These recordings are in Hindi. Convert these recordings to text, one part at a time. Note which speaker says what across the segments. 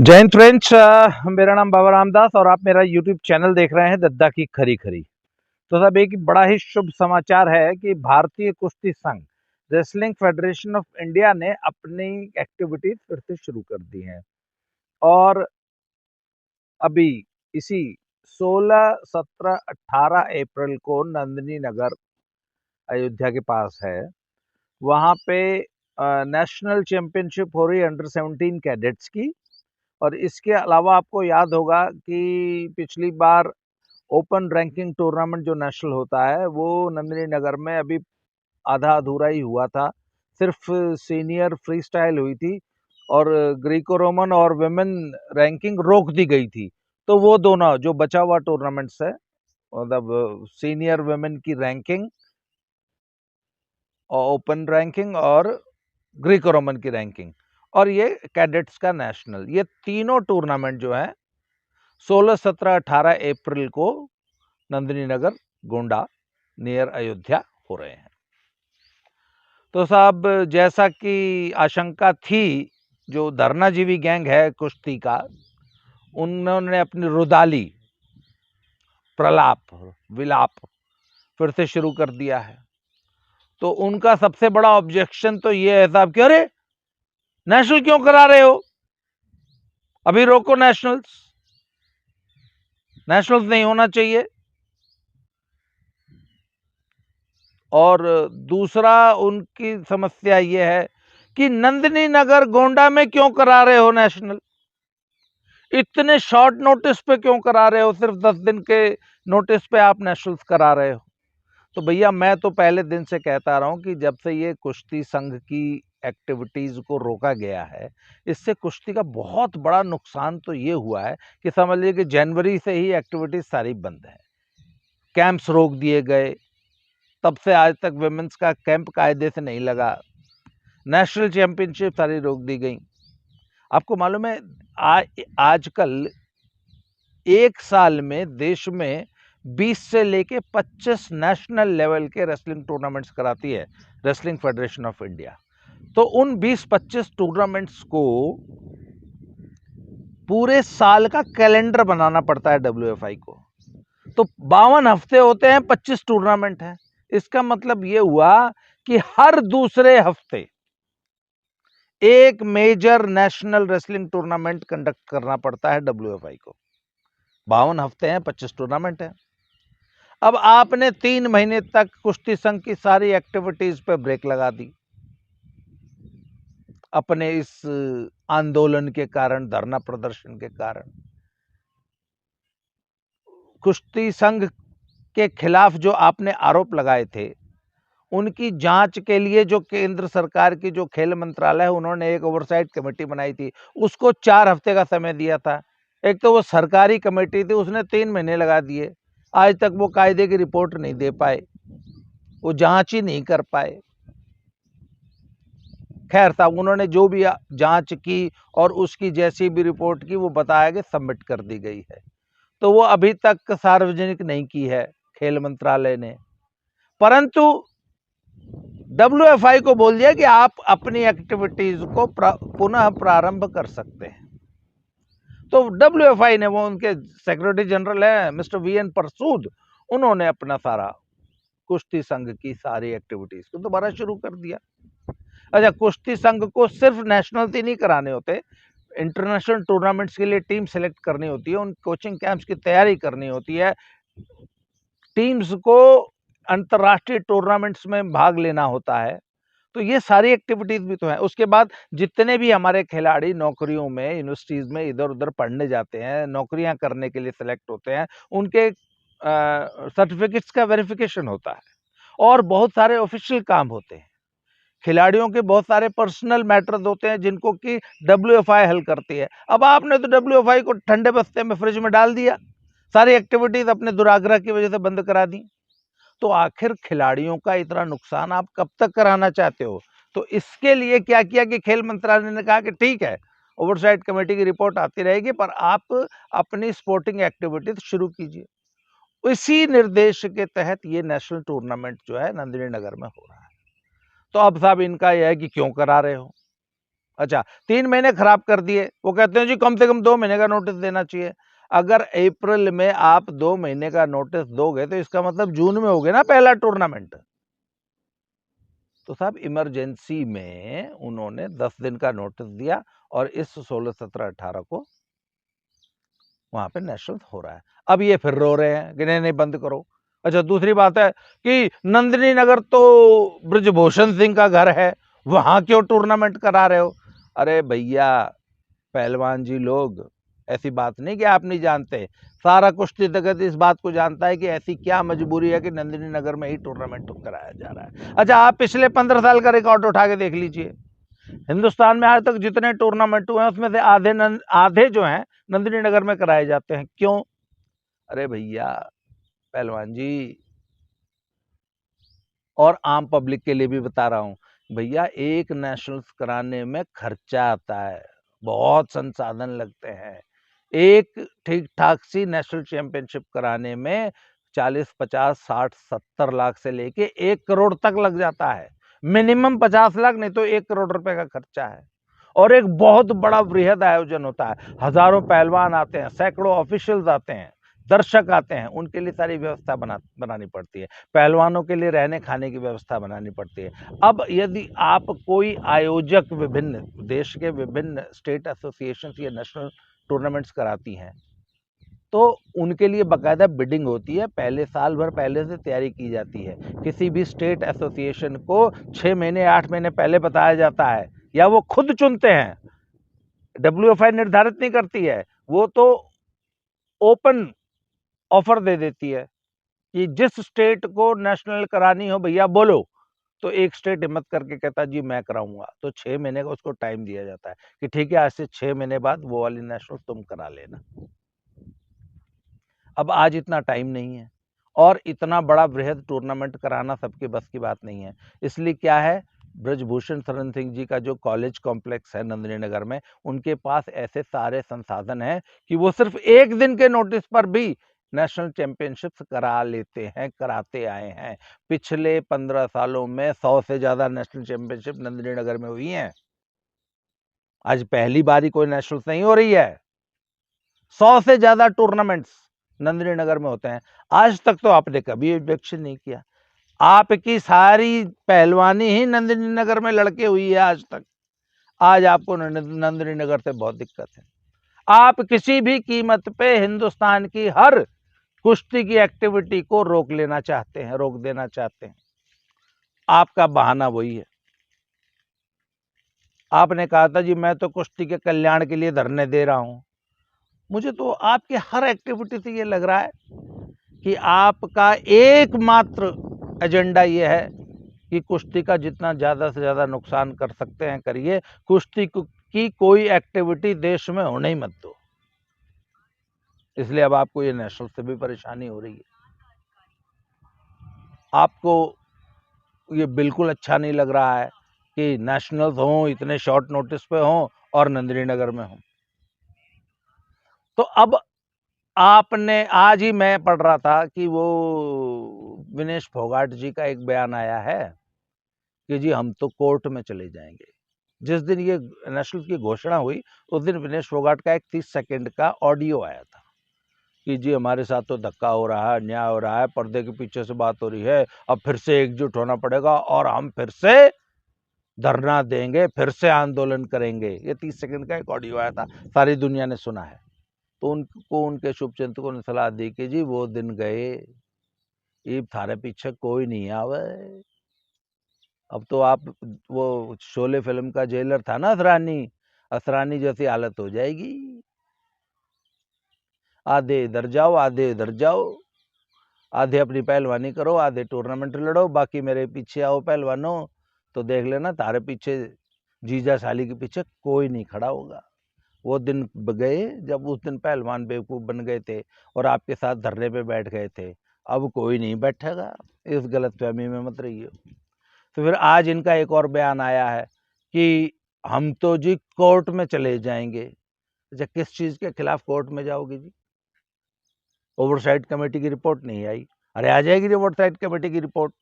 Speaker 1: जय हिंद फ्रेंड्स। मेरा नाम बाबा रामदास और आप मेरा यूट्यूब चैनल देख रहे हैं दद्दा की खरी खरी। तो साहब एक बड़ा ही शुभ समाचार है कि भारतीय कुश्ती संघ रेसलिंग फेडरेशन ऑफ इंडिया ने अपनी एक्टिविटीज फिर से शुरू कर दी हैं। और अभी इसी 16, 17, 18 अप्रैल को नंदिनी नगर अयोध्या के पास है, वहाँ पे नेशनल चैंपियनशिप हो रही है अंडर 17 कैडेट्स की। और इसके अलावा आपको याद होगा कि पिछली बार ओपन रैंकिंग टूर्नामेंट जो नेशनल होता है वो नंदिनी नगर में अभी आधा अधूरा ही हुआ था। सिर्फ सीनियर फ्री स्टाइल हुई थी और ग्रीको रोमन और विमेन रैंकिंग रोक दी गई थी। तो वो दोनों जो बचा हुआ टूर्नामेंट्स है, मतलब सीनियर विमेन की रैंकिंग और ओपन रैंकिंग और ग्रीको रोमन की रैंकिंग और ये कैडेट्स का नेशनल, ये तीनों टूर्नामेंट जो है 16, 17, 18 अप्रैल को नंदिनी नगर गोंडा नियर अयोध्या हो रहे हैं। तो साहब जैसा कि आशंका थी, जो धरनाजीवी गैंग है कुश्ती का, उन्होंने अपनी रुदाली प्रलाप विलाप फिर से शुरू कर दिया है। तो उनका सबसे बड़ा ऑब्जेक्शन तो ये है साहब कि अरे नेशनल क्यों करा रहे हो, अभी रोको नेशनल्स नहीं होना चाहिए। और दूसरा उनकी समस्या ये है कि नंदिनी नगर गोंडा में क्यों करा रहे हो नेशनल, इतने शॉर्ट नोटिस पे क्यों करा रहे हो, सिर्फ 10 दिन के नोटिस पे आप नेशनल्स करा रहे हो। तो भैया मैं तो पहले दिन से कहता रहा हूं कि जब से ये कुश्ती संघ की एक्टिविटीज को रोका गया है, इससे कुश्ती का बहुत बड़ा नुकसान तो ये हुआ है कि समझ लीजिए कि जनवरी से ही एक्टिविटीज सारी बंद है, कैंप्स रोक दिए गए, तब से आज तक विमेंस का कैंप कायदे से नहीं लगा, नेशनल चैंपियनशिप सारी रोक दी गई। आपको मालूम है आजकल एक साल में देश में 20 से लेके 25 नेशनल लेवल के रेसलिंग टूर्नामेंट्स कराती है रेसलिंग फेडरेशन ऑफ इंडिया। तो उन 20-25 टूर्नामेंट्स को पूरे साल का कैलेंडर बनाना पड़ता है डब्ल्यूएफआई को। तो 52 हफ्ते होते हैं, 25 टूर्नामेंट है। इसका मतलब ये हुआ कि हर दूसरे हफ्ते एक major national wrestling tournament conduct करना पड़ता है डब्ल्यूएफआई को। 52 हफ्ते हैं, 25 टूर्नामेंट है। अब आपने 3 महीने तक कुश्ती संघ की सारी एक्टिविटीज पे ब्रेक लगा दी अपने इस आंदोलन के कारण, धरना प्रदर्शन के कारण। कुश्ती संघ के खिलाफ जो आपने आरोप लगाए थे, उनकी जांच के लिए जो केंद्र सरकार की जो खेल मंत्रालय है, उन्होंने एक ओवरसाइट कमेटी बनाई थी, उसको 4 हफ्ते का समय दिया था। एक तो वो सरकारी कमेटी थी, उसने 3 महीने लगा दिए। आज तक वो कायदे की रिपोर्ट नहीं दे पाए, वो जांच ही नहीं कर पाए। खैर साहब, उन्होंने जो भी जांच की और उसकी जैसी भी रिपोर्ट की, वो बताया कि सबमिट कर दी गई है। तो वो अभी तक सार्वजनिक नहीं की है खेल मंत्रालय ने, परंतु डब्ल्यूएफआई को बोल दिया कि आप अपनी एक्टिविटीज को पुनः प्रारंभ कर सकते हैं। तो डब्ल्यूएफआई ने, वो उनके सेक्रेटरी जनरल है मिस्टर वीएन परसूद, उन्होंने अपना सारा कुश्ती संघ की सारी एक्टिविटीज को दोबारा शुरू कर दिया। अच्छा, कुश्ती संघ को सिर्फ नेशनल ही नहीं कराने होते, इंटरनेशनल टूर्नामेंट्स के लिए टीम सेलेक्ट करनी होती है, उन कोचिंग कैंप्स की तैयारी करनी होती है, टीम्स को अंतर्राष्ट्रीय टूर्नामेंट्स में भाग लेना होता है। तो ये सारी एक्टिविटीज भी तो है। उसके बाद जितने भी हमारे खिलाड़ी नौकरियों में, यूनिवर्सिटीज में इधर उधर पढ़ने जाते हैं, नौकरियां करने के लिए सिलेक्ट होते हैं, उनके सर्टिफिकेट्स का वेरिफिकेशन होता है और बहुत सारे ऑफिशियल काम होते हैं। खिलाड़ियों के बहुत सारे पर्सनल मैटर्स होते हैं जिनको कि डब्ल्यूएफआई हल करती है। अब आपने तो डब्ल्यूएफआई को ठंडे बस्ते में, फ्रिज में डाल दिया, सारी एक्टिविटीज अपने दुराग्रह की वजह से बंद करा दी। तो आखिर खिलाड़ियों का इतना नुकसान आप कब तक कराना चाहते हो? तो इसके लिए क्या किया कि खेल मंत्रालय ने कहा कि ठीक है, ओवरसाइट कमेटी की रिपोर्ट आती रहेगी, पर आप अपनी स्पोर्टिंग एक्टिविटीज शुरू कीजिए। इसी निर्देश के तहत ये नेशनल टूर्नामेंट जो है नंदिनी नगर में हो रहा है। तो अब साहब इनका यह है कि क्यों करा रहे हो, अच्छा 3 महीने खराब कर दिए, वो कहते हैं जी कम से कम 2 महीने का नोटिस देना चाहिए। अगर अप्रैल में आप 2 महीने का नोटिस दोगे तो इसका मतलब जून में होगे ना पहला टूर्नामेंट। तो साहब इमरजेंसी में उन्होंने 10 दिन का नोटिस दिया और इस 16, 17, 18 को वहां पे नेशनल हो रहा है। अब ये फिर रो रहे हैं कि नहीं नहीं बंद करो। अच्छा दूसरी बात है कि नंदिनी नगर तो ब्रजभूषण सिंह का घर है, वहां क्यों टूर्नामेंट करा रहे हो? अरे भैया पहलवान जी लोग, ऐसी बात नहीं कि आप नहीं जानते, सारा कुश्ती जगत इस बात को जानता है कि ऐसी क्या मजबूरी है कि नंदिनी नगर में ही टूर्नामेंट कराया जा रहा है। अच्छा आप पिछले 15 साल का रिकॉर्ड उठा के देख लीजिए, हिंदुस्तान में आज तक जितने टूर्नामेंट हुए हैं उसमें से आधे जो हैं नंदिनी नगर में कराए जाते हैं। क्यों? अरे भैया पहलवान जी, और आम पब्लिक के लिए भी बता रहा हूं भैया, एक नेशनल्स कराने में खर्चा आता है, बहुत संसाधन लगते हैं। एक ठीक ठाक सी नेशनल चैंपियनशिप कराने में 40, 50, 60, 70 लाख से लेके 1 करोड़ तक लग जाता है। मिनिमम 50 लाख नहीं तो 1 करोड़ रुपए का खर्चा है। और एक बहुत बड़ा बृहद आयोजन होता है, हजारों पहलवान आते हैं, सैकड़ों ऑफिशियल्स आते हैं, दर्शक आते हैं, उनके लिए सारी व्यवस्था बनानी पड़ती है, पहलवानों के लिए रहने खाने की व्यवस्था बनानी पड़ती है। अब यदि आप कोई आयोजक विभिन्न देश के विभिन्न स्टेट एसोसिएशन या नेशनल टूर्नामेंट्स कराती हैं तो उनके लिए बाकायदा बिडिंग होती है, पहले साल भर पहले से तैयारी की जाती है। किसी भी स्टेट एसोसिएशन को 6 महीने 8 महीने पहले बताया जाता है, या वो खुद चुनते हैं, WFI निर्धारित नहीं करती है, वो तो ओपन ऑफर दे देती है कि जिस स्टेट को नेशनल करानी हो भैया बोलो, तो एक स्टेट हिम्मत करके कहता जी मैं कराऊंगा, तो 6 महीने का उसको टाइम दिया जाता है कि ठीक है आज से 6 महीने बाद वो वाली नेशनल तुम करा लेना। अब आज इतना टाइम नहीं है और इतना बड़ा बृहद टूर्नामेंट कराना सबके बस की बात नहीं है। इसलिए क्या है, ब्रजभूषण शरण सिंह जी का जो कॉलेज कॉम्प्लेक्स है नंदिनी नगर में, उनके पास ऐसे सारे संसाधन हैं कि वो सिर्फ एक दिन के नोटिस पर भी नेशनल चैंपियनशिप्स करा लेते हैं, कराते आए हैं। पिछले 15 सालों में 100 से ज्यादा नेशनल चैंपियनशिप नंदिनी नगर में हुई हैं। आज पहली बारी कोई नेशनल नहीं हो रही है, 100 से ज्यादा टूर्नामेंट्स नंदिनी नगर में होते हैं। आज तक तो आपने कभी ऑब्जेक्शन नहीं किया, आपकी सारी पहलवानी ही नंदिनी नगर में लड़के हुई है आज तक। आज आपको नंदिनी नगर से बहुत दिक्कत है। आप किसी भी कीमत पे हिंदुस्तान की हर कुश्ती की एक्टिविटी को रोक लेना चाहते हैं, रोक देना चाहते हैं। आपका बहाना वही है। आपने कहा था जी मैं तो कुश्ती के कल्याण के लिए धरने दे रहा हूं। मुझे तो आपके हर एक्टिविटी से ये लग रहा है कि आपका एकमात्र एजेंडा ये है कि कुश्ती का जितना ज़्यादा से ज़्यादा नुकसान कर सकते हैं करिए, कुश्ती की कोई एक्टिविटी देश में होने ही मत दो। इसलिए अब आपको ये नेशनल से भी परेशानी हो रही है। आपको ये बिल्कुल अच्छा नहीं लग रहा है कि नेशनल्स हों, इतने शॉर्ट नोटिस पे हों और नंदिनी नगर में हों। तो अब आपने, आज ही मैं पढ़ रहा था कि वो विनेश फोगाट जी का एक बयान आया है कि जी हम तो कोर्ट में चले जाएंगे। जिस दिन ये नेशनल की घोषणा हुई उस दिन विनेश फोगाट का एक 30 सेकंड का ऑडियो आया था कि जी हमारे साथ तो धक्का हो रहा है, अन्याय हो रहा है, पर्दे के पीछे से बात हो रही है, अब फिर से एकजुट होना पड़ेगा और हम फिर से धरना देंगे, फिर से आंदोलन करेंगे। ये 30 सेकंड का एक ऑडियो आया था, सारी दुनिया ने सुना है। तो उनको उनके शुभचिंतकों ने सलाह दी कि जी वो दिन गए, ये थारे पीछे कोई नहीं आवे। अब तो आप, वो शोले फिल्म का जेलर था ना असरानी, असरानी जैसी हालत हो जाएगी। आधे इधर जाओ, आधे इधर जाओ, आधे अपनी पहलवानी करो, आधे टूर्नामेंट लड़ो, बाकी मेरे पीछे आओ पहलवानों। तो देख लेना तारे पीछे, जीजा साली के पीछे कोई नहीं खड़ा होगा। वो दिन गए जब उस दिन पहलवान बेवकूफ़ बन गए थे और आपके साथ धरने पे बैठ गए थे। अब कोई नहीं बैठेगा, इस गलतफहमी में मत रहिए। तो फिर आज इनका एक और बयान आया है कि हम तो जी कोर्ट में चले जाएंगे। अच्छा किस चीज़ के खिलाफ कोर्ट में जाओगे जी? ओवरसाइट कमेटी की रिपोर्ट नहीं आई। अरे आ जाएगी ओवरसाइट कमेटी की रिपोर्ट।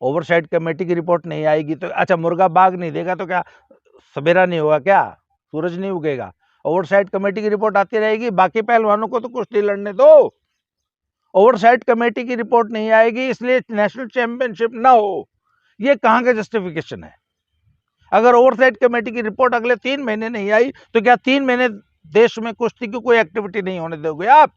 Speaker 1: ओवरसाइट कमेटी की रिपोर्ट नहीं आएगी तो अच्छा मुर्गा बाग नहीं देगा तो क्या सवेरा नहीं होगा क्या? सूरज नहीं उगेगा? ओवरसाइट कमेटी की रिपोर्ट आती रहेगी, बाकी पहलवानों को तो कुश्ती लड़ने दो। ओवरसाइट कमेटी की रिपोर्ट नहीं आएगी इसलिए नेशनल चैंपियनशिप ना हो, ये कहां का जस्टिफिकेशन है? अगर ओवरसाइट कमेटी की रिपोर्ट अगले 3 महीने नहीं आई तो क्या 3 महीने देश में कुश्ती की कोई एक्टिविटी नहीं होने दोगे आप?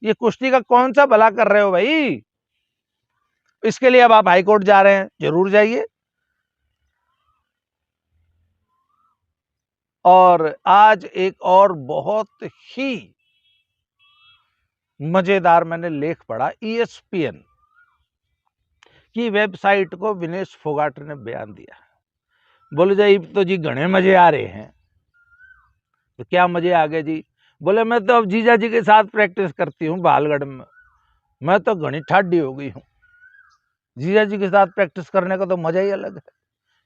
Speaker 1: ये कुश्ती का कौन सा भला कर रहे हो भाई? इसके लिए अब आप हाईकोर्ट जा रहे हैं, जरूर जाइए। और आज एक और बहुत ही मजेदार मैंने लेख पढ़ा, ESPN की वेबसाइट को विनेश फोगाट ने बयान दिया। बोले जी तो जी घने मजे आ रहे हैं। तो क्या मजे आ गए जी? बोले मैं तो अब जीजा जी के साथ प्रैक्टिस करती हूँ बालगढ़ में, मैं तो घनी ठाडी हो गई हूँ। जीजा जी के साथ प्रैक्टिस करने का तो मजा ही अलग है।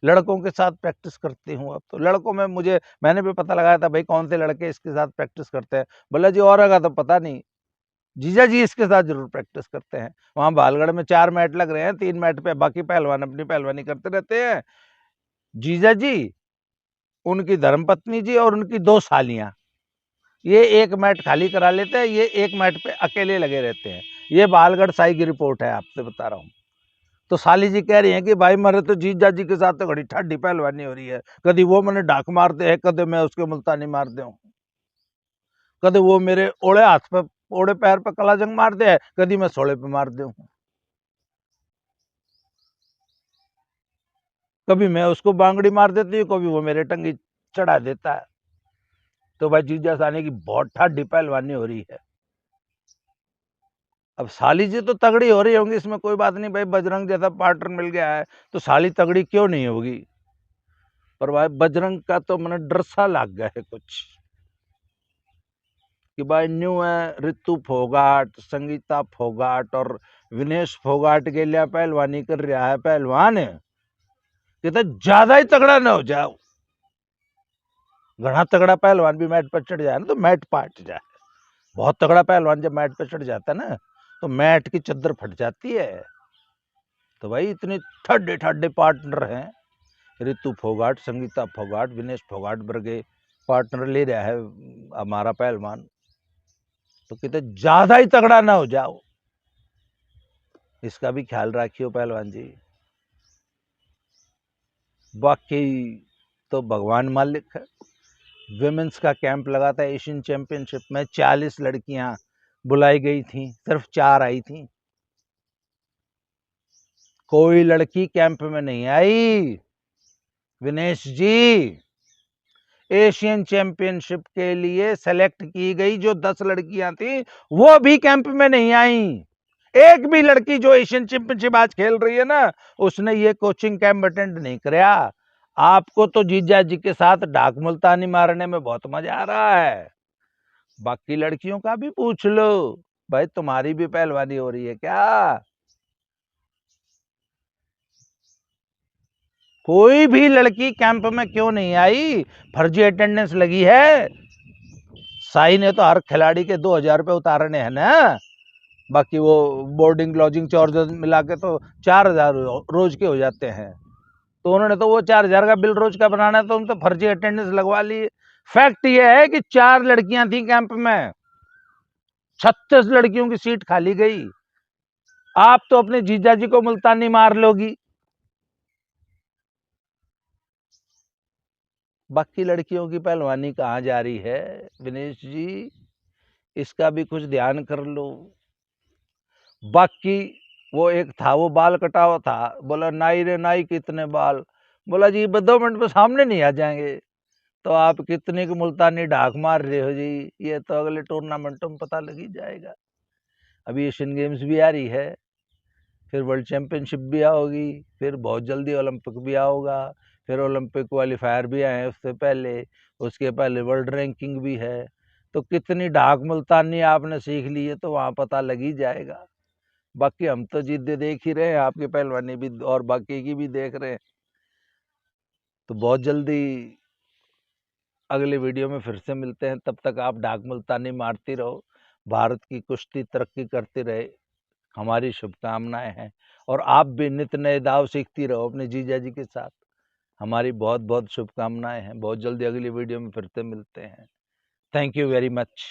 Speaker 1: लड़कों के साथ प्रैक्टिस करती हूँ। अब तो लड़कों में मैंने भी पता लगाया था भाई कौन से लड़के इसके साथ प्रैक्टिस करते हैं। बोला जी और का तो पता नहीं, जीजा जी इसके साथ जरूर प्रैक्टिस करते हैं। वहां बालगढ़ में 4 मैच लग रहे हैं, 3 मैच पे बाकी पहलवान अपनी पहलवानी करते रहते हैं। जीजा जी, उनकी धर्मपत्नी जी और उनकी 2 सालियां, ये 1 मैट खाली करा लेते हैं, ये 1 मैट पे अकेले लगे रहते हैं। ये बालगढ़ साई की रिपोर्ट है, आपसे बता रहा हूँ। तो साली जी कह रही हैं कि भाई मेरे तो जीजा जी के साथ तो घड़ी ठाडी पहलवानी हो रही है, कभी वो मैंने डाक मारते हैं, कभी मैं उसके मुल्तानी मार दे, कभी वो मेरे ओड़े हाथ पे ओड़े पैर पे कला जंग मार दे, कभी मैं सोड़े पे मार दे, कभी मैं उसको बांगड़ी मार देती हूँ, कभी वो मेरे टंगी चढ़ा देता है। तो भाई जीजा सानी की बहुत ठाडी पहलवानी हो रही है। अब साली जी तो तगड़ी हो रही होंगी, इसमें कोई बात नहीं भाई, बजरंग जैसा पार्टनर मिल गया है तो साली तगड़ी क्यों नहीं होगी? पर भाई बजरंग का तो मैंने डर सा लग गया है कुछ कि भाई न्यू है ऋतु फोगाट, संगीता फोगाट और विनेश फोगाट के लिए पहलवानी कर रहा है पहलवान है, ये तो ज्यादा ही तगड़ा ना हो जाओ। घना तगड़ा पहलवान भी मैट पर चढ़ जाए ना तो मैट पाट जाए। बहुत तगड़ा पहलवान जब मैट पर चढ़ जाता है ना तो मैट की चद्दर फट जाती है। तो भाई इतने ठड्डे ठड्डे पार्टनर हैं, ऋतु फोगाट, संगीता फोगाट, विनेश फोगाट वर्गे पार्टनर ले रहा है हमारा पहलवान, तो कितने ज्यादा ही तगड़ा ना हो जाओ, इसका भी ख्याल रखियो पहलवान जी। बाकी तो भगवान मालिक है। विमेंस का कैंप लगा था एशियन चैंपियनशिप में, 40 लड़कियां बुलाई गई थी, सिर्फ 4 आई थी, कोई लड़की कैंप में नहीं आई। विनेश जी, एशियन चैंपियनशिप के लिए सेलेक्ट की गई जो 10 लड़कियां थी वो भी कैंप में नहीं आई। एक भी लड़की जो एशियन चैंपियनशिप आज खेल रही है ना, उसने ये कोचिंग कैंप अटेंड नहीं कराया। आपको तो जीजा जी के साथ डाक मुल्तानी मारने में बहुत मजा आ रहा है, बाकी लड़कियों का भी पूछ लो, भाई तुम्हारी भी पहलवानी हो रही है क्या? कोई भी लड़की कैंप में क्यों नहीं आई? फर्जी अटेंडेंस लगी है। साई ने तो हर खिलाड़ी के 2,000 रुपए उतारने हैं ना, बाकी वो बोर्डिंग लॉजिंग चार्जेस मिला के तो 4,000 रोज के हो जाते हैं। तो उन्होंने तो वो 4,000 का बिल रोज का बनाना है तो उन तो फर्जी अटेंडेंस लगवा ली। फैक्ट ये है कि 4 लड़कियां थी कैंप में, 36 लड़कियों की सीट खाली गई। आप तो अपने जीजा जी को मुल्तानी मार लोगी, बाकी लड़कियों की पहलवानी कहाँ जा रही है? विनेश जी, इसका भी कुछ ध्यान कर लो। बाकी वो एक था, वो बाल कटावा था, बोला नाई रे नाई कितने बाल, बोला जी 2 मिनट में सामने नहीं आ जाएंगे। तो आप कितने की मुल्तानी ढाक मार रहे हो जी, ये तो अगले टूर्नामेंटों में पता लग ही जाएगा। अभी एशियन गेम्स भी आ रही है, फिर वर्ल्ड चैंपियनशिप भी आओगी, फिर बहुत जल्दी ओलंपिक भी आओगा, फिर ओलंपिक क्वालिफायर भी आए उससे पहले, उसके पहले वर्ल्ड रैंकिंग भी है। तो कितनी ढाक मुल्तानी आपने सीख ली है तो वहां पता लग ही जाएगा। बाकी हम तो जिद देख ही रहे हैं, आपकी पहलवानी भी और बाकी की भी देख रहे हैं। तो बहुत जल्दी अगले वीडियो में फिर से मिलते हैं, तब तक आप ढाक मुल्तानी मारती रहो, भारत की कुश्ती तरक्की करती रहे, हमारी शुभकामनाएं हैं। और आप भी नित नए दाव सीखती रहो अपने जीजा जी के साथ। हमारी बहुत बहुत शुभकामनाएं हैं। बहुत जल्दी अगली वीडियो में फिर से मिलते हैं। Thank you very much.